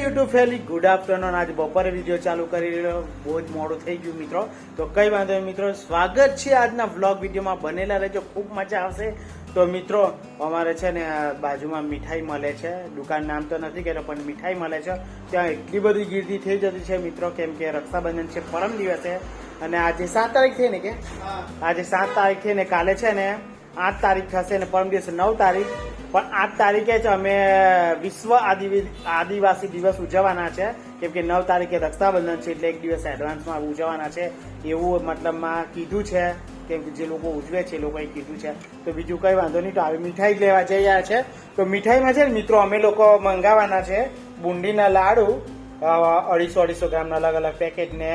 YouTube family good afternoon. આજે બપોરે video ચાલુ કરી રહ્યો, બહુ જ મોડું થઈ ગયું મિત્રો, તો કઈ વાંધો નહીં મિત્રો, સ્વાગત છે આજના વ્લોગ વિડીયોમાં, બનેલા રહેજો, ખૂબ મજા આવશે। તો મિત્રો અમારે છે ને બાજુમાં મીઠાઈ મળે છે, દુકાન નામ તો નથી કહેતો પણ મીઠાઈ મળે છે, ત્યાં એટલી બધી ગીર્દી થઈ જતી છે મિત્રો, કેમ કે રક્ષાબંધન છે પરમ દિવસે, અને આજે 7 તારીખ થઈ ને, કે આજે 7 તારીખ થઈ ને, કાલે છે ને 8 તારીખ થશે ને પરમ દિવસે 9 તારીખ, પણ 8 તારીખે જ અમે વિશ્વ આદિવાસી દિવસ ઉજવવાના છે, કેમ કે 9 તારીખે રક્ષાબંધન છે, એટલે એક દિવસ એડવાન્સમાં ઉજવવાના છે એવું મતલબમાં કીધું છે, કેમ કે જે લોકો ઉજવે છે એ લોકોએ કીધું છે। તો બીજું કંઈ વાંધો નહીં, તો આવી મીઠાઈ લેવા જઈ રહ્યા છે। તો મીઠાઈમાં છે ને મિત્રો અમે લોકો મંગાવવાના છે બુંદીના લાડુ 250 ગ્રામના અલગ અલગ પેકેટ ને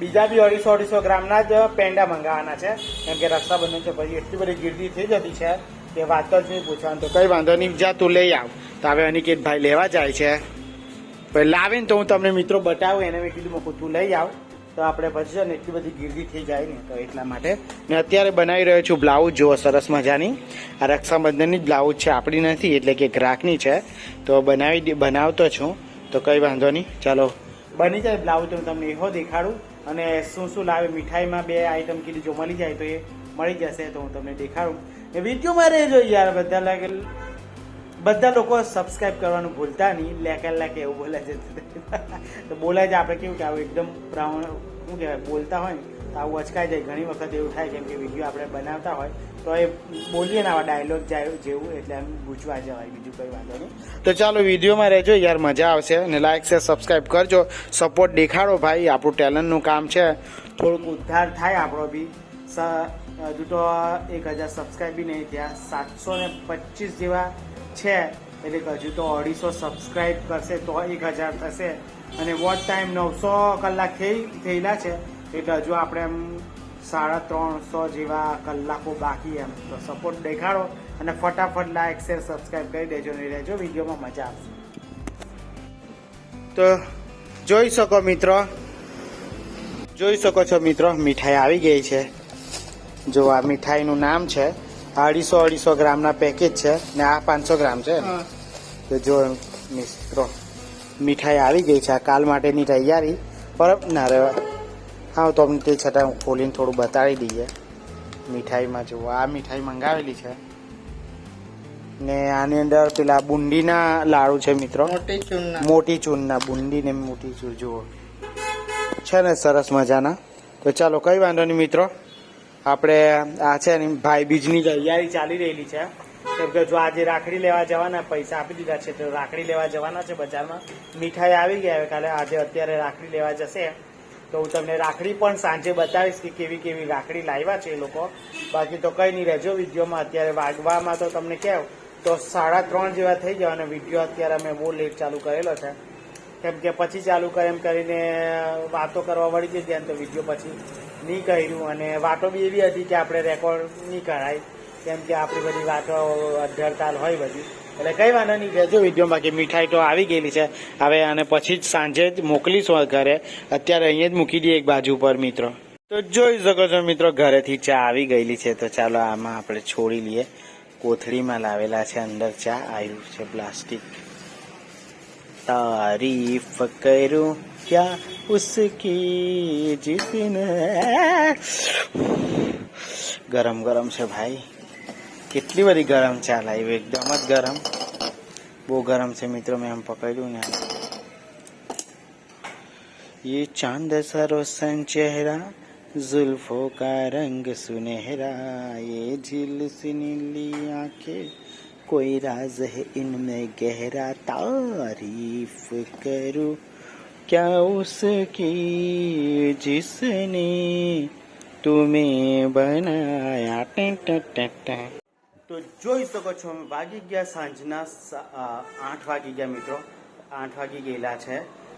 બીજા બી 250 ગ્રામના જ પેંડા મંગાવવાના છે, કેમ કે રક્ષાબંધન છે, પછી એટલી બધી ગીર્દી થઈ જતી છે કે વાત જ નહીં પૂછવાનું। તો કંઈ વાંધો નહીં, જા તું લઈ આવ। તો હવે અનિકેત ભાઈ લેવા જાય છે, પછી લાવે ને તો હું તમને મિત્રો બતાવું, એને મેં કીધું મૂકું તું લઈ આવ, તો આપણે પછી છે ને એટલી બધી ગીર્દી થઈ જાય ને, તો એટલા માટે ને અત્યારે બનાવી રહ્યો છું બ્લાઉઝ, જુઓ સરસ મજાની, આ રક્ષાબંધનની જ બ્લાઉઝ છે, આપણી નથી, એટલે કે ગ્રાહકની છે, તો બનાવતો છું। તો કંઈ વાંધો નહીં, ચાલો બની જાય બ્લાઉઝ તો હું તમને એવો દેખાડું, અને શું શું લાવે મીઠાઈમાં 2 આઈટમ કીધી, જો મળી જાય તો એ મળી જશે તો હું તમને દેખાડું। એ વિડીયોમાં રહેજો યાર, બધા લોકો સબસ્ક્રાઇબ કરવાનું ભૂલતા નહીં, લેકે એવું બોલે છે તો બોલાય છે, આપણે કેવું કે આવું એકદમ બ્રાઉન શું કહેવાય બોલતા હોય ને તો આવું અચકાઈ જાય, ઘણી વખત એવું થાય, કેમ કે વિડીયો આપણે બનાવતા હોય તો એ બોલીએ ને આવા ડાયલોગ જાય જેવું, એટલે એમ ગૂંચવા જવાય, બીજું કંઈ વાંધો નહીં। તો ચાલો વિડીયોમાં રહેજો યાર, મજા આવશે, અને લાઈક શેર સબસ્ક્રાઈબ કરજો, સપોર્ટ દેખાડો ભાઈ, આપણું ટેલેન્ટનું કામ છે, થોડુંક ઉદ્ધાર થાય આપણો બી। હજુ તો 1000 સબસ્ક્રાઈબ બી નહીં થયા, 725 જેવા છે, એટલે હજુ તો 250 સબસ્ક્રાઈબ કરશે તો 1000 થશે, અને વોચ ટાઈમ 900 કલાક થયેલા છે, એટલે હજુ આપણે એમ 350 જેવા કલાકો બાકી એમ। તો સપોર્ટ દેખાડો અને ફટાફટ લાઈક શેર સબસ્ક્રાઈબ કરી દેજો, નહીં રહેજો, વિડીયોમાં મજા આવશે। તો જોઈ શકો છો મિત્રો, મીઠાઈ આવી ગઈ છે, જો આ મીઠાઈનું નામ છે, 250 ગ્રામના પેકેજ છે ને આ 500 ગ્રામ છે, તો જો મિત્રો મીઠાઈ આવી ગઈ છે, આ કાલ માટેની તૈયારી પર ના રે, હા તો અમને તે છતાં હું ખોલીને થોડું બતાવી દઈએ। મીઠાઈમાં જુઓ, આ મીઠાઈ મંગાવેલી છે ને આની અંદર પેલા બુંદીના લાડુ છે મિત્રો, મોટી ચૂરના બુંદી ને મોટી ચૂર જુઓ છે ને, સરસ મજાના। તો ચાલો કંઈ વાંધો નહીં મિત્રો, આપણે આ છે ને ભાઈ બીજની તૈયારી ચાલી રહેલી છે, કેમ કે જો આજે રાખડી લેવા જવાના, પૈસા આપી દીધા છે, તો રાખડી લેવા જવાના છે બજારમાં, મીઠાઈ આવી ગયા, કાલે અત્યારે રાખડી લેવા જશે, તો હું તમને રાખડી પણ સાંજે બતાવીશ કે કેવી કેવી રાખડી લાવ્યા છે એ લોકો। બાકી તો કંઈ નહીં, રહેજો વિડીયોમાં। અત્યારે વાગવામાં તો તમને કહું તો 3:30 જેવા થઈ ગયા, અને વિડીયો અત્યારે અમે બહુ લેટ ચાલુ કરેલો છે, કેમ કે પછી ચાલુ કરે એમ કરીને વાતો કરવા વળી જઈ ગયા, તો વિડીયો પછી નહીં કર્યું, અને વાતો બી એવી હતી કે આપણે રેકોર્ડ નહીં કરાય, કેમ કે આપણી બધી વાતો અધ્ધરતાલ હોય બધી, એટલે કંઈ વાંધો નહીં, રહેજો વિડીયોમાં। કે મીઠાઈ તો આવી ગયેલી છે હવે, અને પછી જ સાંજે જ મોકલીશું ઘરે, અત્યારે અહીંયા જ મૂકી દઈએ એક બાજુ પર મિત્રો। તો જોઈ શકો છો મિત્રો, ઘરેથી ચા આવી ગયેલી છે, તો ચાલો આમાં આપણે છોડી લઈએ, કોથળીમાં લાવેલા છે, અંદર ચા આવ્યું છે પ્લાસ્ટિક। તારીફ કરું ક્યા ઉસકી જીતને, ગરમ ગરમ છે ભાઈ, કેટલી બધી ગરમ ચા લાવી, એકદમ જ ગરમ, બહુ ગરમ છે મિત્રો, મેં આમ પકડ્યું ને, ये चांद सा रोशन चेहरा, जुल्फों का रंग सुनहरा, ये झील सी नीली आंखें, कोई राज है इनमें गहरा, तारीफ करूं क्या उसकी जिसने तुम्हें बनाया। તો જોઈ શકો છો, અમે વાગી ગયા સાંજના 8 વાગી ગયા મિત્રો, 8 વાગી ગયેલા છે,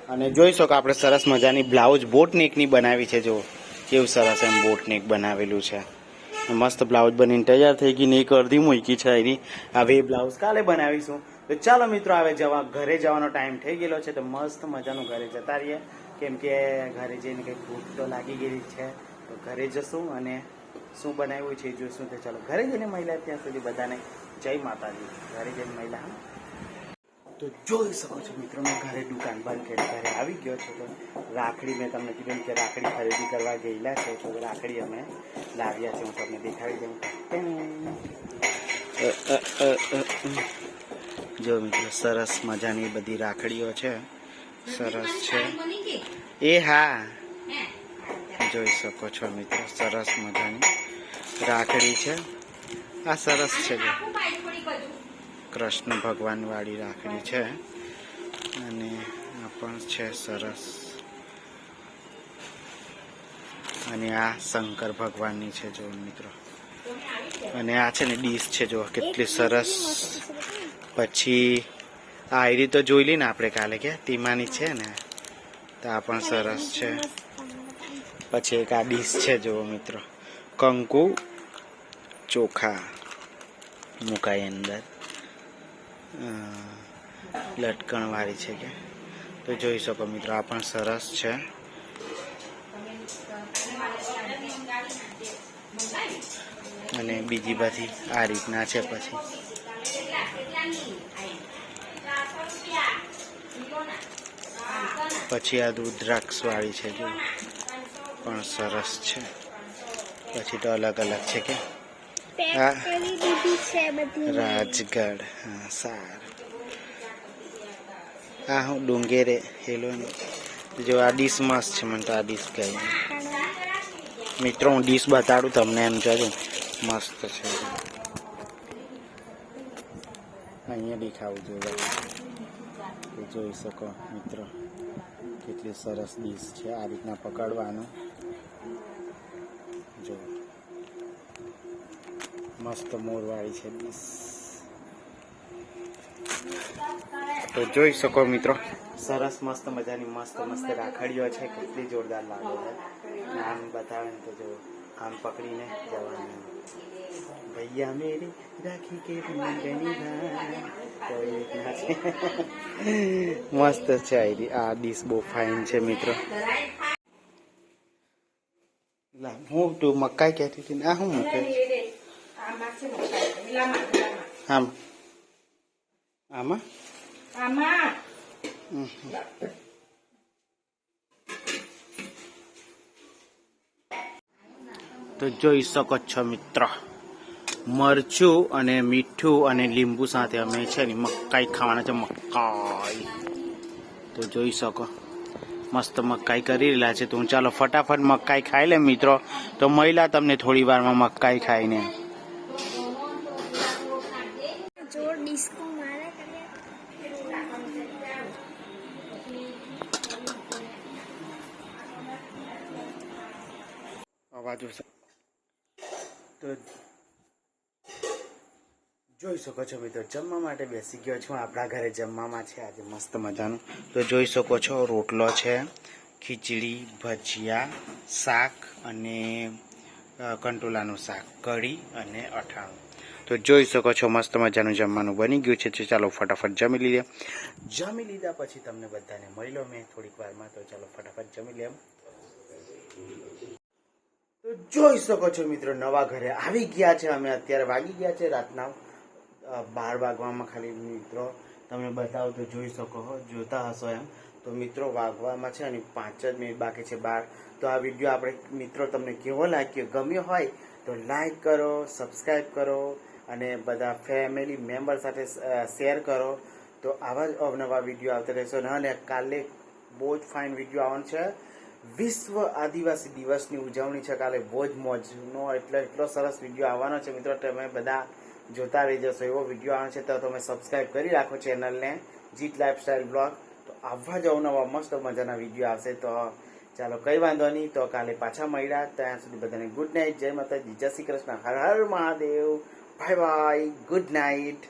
અને જોઈ શકો આપણે સરસ મજાની બ્લાઉઝ બોટનેકની બનાવી છે, જો કેવું સરસ એમ બોટનેક બનાવેલું છે, મસ્ત બ્લાઉઝ બનીને તૈયાર થઈ ગઈ ને, એક અડધી મૂકી છે એની, હવે એ બ્લાઉઝ કાલે બનાવીશું। તો ચાલો મિત્રો, હવે ઘરે જવાનો ટાઈમ થઈ ગયેલો છે, તો મસ્ત મજાનું ઘરે જતા રહીએ, કેમ કે ઘરે જઈને કંઈક ભૂખ તો લાગી ગયેલી છે, તો ઘરે જશું અને શું બનાવ્યું છે જોઈશું। તો ચાલો ઘરે જઈને મહિલા, ત્યાં સુધી બધાને જય માતાજી, ઘરે જઈને મહિલા। તો જોઈ શકો છો મિત્રો, મેં ઘરે દુકાન બંધ કરી ઘરે આવી ગયો છું. તો રાખડી મેં તમને કીધું કે રાખડી ખરીદી કરવા ગયેલા છે, તો રાખડી અમે લાવ્યા છે. હું તમને દેખાડી દઉં. જો મિત્રો, સરસ મજાની બધી રાખડીઓ છે, સરસ છે. એ હા, જોઈ શકો છો મિત્રો, સરસ મજાની રાખડી છે. આ સરસ છે, કૃષ્ણ ભગવાન વાળી રાખડી છે. અને આ પણ છે સરસ. અને આ શંકર ભગવાનની છે જો મિત્રો. અને આ છે ને ડીશ છે, જો કેટલી સરસ. પછી આ આયરી તો જોઈ લી ને આપણે કાલે, કે તીમાની છે ને, તો આ પણ સરસ છે. પછી એક આ ડીશ છે જો મિત્રો, કંકુ ચોખા મુકાય અંદર, લટકણ વાળી છે કે. તો જોઈ શકો મિત્રો, આ પણ સરસ છે. અને બીજી બધી આ રીતના છે. પછી આ રુદ્રાક્ષ વાળી છે જો, પણ સરસ છે. પછી તો અલગ અલગ છે કે રાજગઢ. હા સારું. આ હું ડુંગેરે હેલો જો. આ ડીશ મસ્ત છે, મને તો આ ડીશ ગઈ મિત્રો. હું ડીશ બતાડું તમને, એમ જોજો મસ્ત છે. અહીંયા દેખાવું જોઈએ, જોઈ શકો મિત્રો, કેટલી સરસ ડીશ છે. આ રીતના પકડવાનું જો, મસ્ત મોરવાળી છે ડીશ. તો જોઈ શકો મિત્રો, સરસ મસ્ત મજાની મસ્ત રાખડીઓ છે. કેટલી જોરદાર લાગે છે. આમ બતાવે ને તો જો, આમ પકડીને જવાનું. ભૈયા મેરી રાખી કે મસ્ત છે. આ ડીશ બહુ ફાઇન છે મિત્રો. હું તું મકાઈ કહેતી હતી ને, આ શું મૂકે આમાં તો જોઈ શકો છો મિત્રો, મરચું અને મીઠું અને લીંબુ સાથે અમે છે ને મકાઈ ખાવાના છે. મકાઈ તો જોઈ શકો, મસ્ત મકાઈ કરી રહેલા છે. તો હું ચાલો ફટાફટ મકાઈ ખાઈ લે મિત્રો. તો મહિલા તમને થોડી વારમાં મકાઈ ખાઈને અવાજ તો જોઈ શકો છો મિત્રો, જમવા માટે બેસી ગયો છું. આપણા ઘરે જમવામાં છે આજે મસ્ત મજાનું. તો જોઈ શકો છો, રોટલો છે, ખીચડી, ભજીયા, શાક અને કંટોલાનું શાક, કઢી અને અઠાણું. તો જોઈ શકો છો, મસ્ત મજાનું જમવાનું બની ગયું છે. તો ચાલો ફટાફટ જમી લઈએ. જમી લીધા પછી તમને બધાને મળી લો મેં થોડીક વારમાં. તો ચાલો ફટાફટ જમી લે. તો જોઈ શકો છો મિત્રો, નવા ઘરે આવી ગયા છે અમે. અત્યારે વાગી ગયા છે રાતના 12 વાગવામાં. ખાલી મિત્રો તમે બતાવો તો જોઈ શકો, જોતા હશો એમ. તો મિત્રો વાગવામાં છે અને 5 જ મિનિટ બાકી છે 12. તો આ વિડીયો આપણે મિત્રો તમને કેવો લાગ્યો, ગમ્યો હોય તો લાઈક કરો, સબસ્ક્રાઈબ કરો અને બધા ફેમિલી મેમ્બર સાથે શેર કરો. તો આવા જ અવનવા વિડીયો આવતા રહેશો. અને કાલે બહુ જ ફાઇન વિડીયો આવવાનો છે. વિશ્વ આદિવાસી દિવસની ઉજવણી છે કાલે. બહુ જ મોજનો એટલો સરસ વિડીયો આવવાનો છે મિત્રો. તમે બધા જોતા રહી જશો, એવો વિડીયો આવવાનો છે. તો તમે સબસ્ક્રાઈબ કરી રાખો ચેનલને, જીત લાઈફસ્ટાઈલ બ્લોગ. તો આવા જ અવનવા મસ્ત મજાના વિડીયો આવશે. તો ચાલો કંઈ વાંધો નહીં. તો કાલે પાછા મળ્યા. ત્યાં સુધી બધાને ગુડ નાઇટ. જય માતાજી, જય શ્રી કૃષ્ણ, હર હર Mahadev, bye bye, good night.